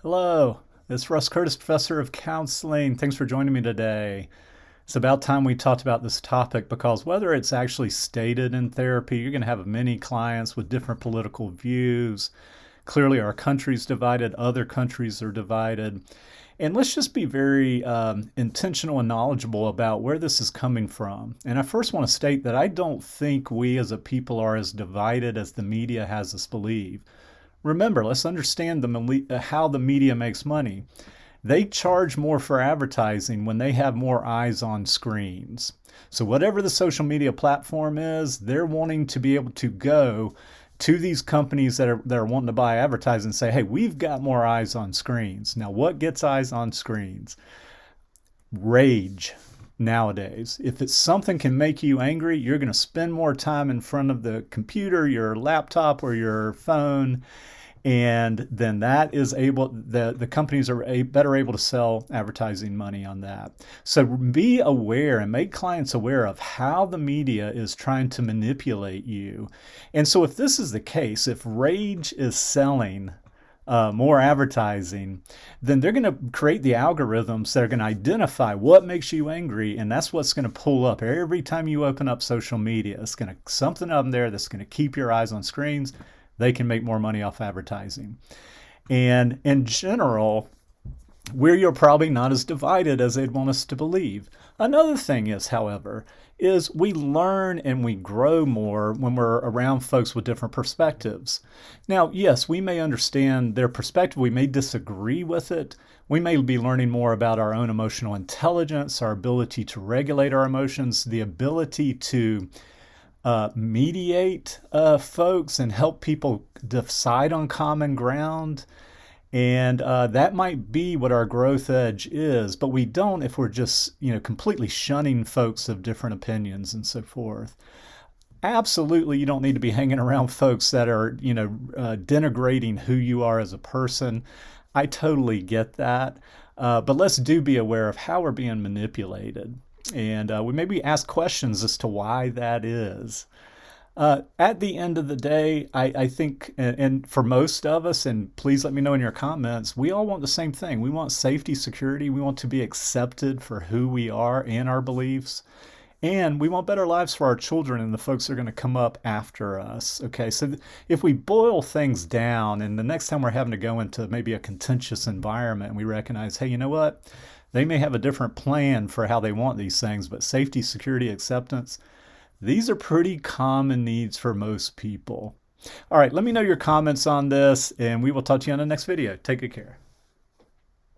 Hello, it's Russ Curtis, Professor of Counseling. Thanks for joining me today. It's about time we talked about this topic because whether it's actually stated in therapy, you're going to have many clients with different political views. Clearly, our country's divided, other countries are divided. And let's just be very intentional and knowledgeable about where this is coming from. And I first want to state that I don't think we as a people are as divided as the media has us believe. Remember, let's understand how the media makes money. They charge more for advertising when they have more eyes on screens. So, whatever the social media platform is, they're wanting to be able to go to these companies that are wanting to buy advertising and say, hey, we've got more eyes on screens. Now, what gets eyes on screens? Rage nowadays. If it's something can make you angry, you're going to spend more time in front of the computer, your laptop, or your phone, and then that is able the companies are better able to sell advertising money on that. So be aware and make clients aware of how the media is trying to manipulate you. And so if this is the case, if rage is selling more advertising, then they're going to create the algorithms that are going to identify what makes you angry, and that's what's going to pull up every time you open up social media. It's going to something up there that's going to keep your eyes on screens. They can make more money off advertising. And in general, we're probably not as divided as they'd want us to believe. Another thing is, however, is we learn and we grow more when we're around folks with different perspectives. Now, yes, we may understand their perspective. We may disagree with it. We may be learning more about our own emotional intelligence, our ability to regulate our emotions, the ability to mediate folks and help people decide on common ground. And that might be what our growth edge is, but we don't if we're just, completely shunning folks of different opinions and so forth. Absolutely, you don't need to be hanging around folks that are, denigrating who you are as a person. I totally get that. But let's do be aware of how we're being manipulated. And we maybe ask questions as to why that is. At the end of the day, I think, and for most of us, and please let me know in your comments, we all want the same thing. We want safety, security. We want to be accepted for who we are and our beliefs. And we want better lives for our children and the folks that are going to come up after us. Okay, so if we boil things down and the next time we're having to go into maybe a contentious environment and we recognize, hey, you know what? They may have a different plan for how they want these things, but safety, security, acceptance, these are pretty common needs for most people. All right, let me know your comments on this, and we will talk to you on the next video. Take good care.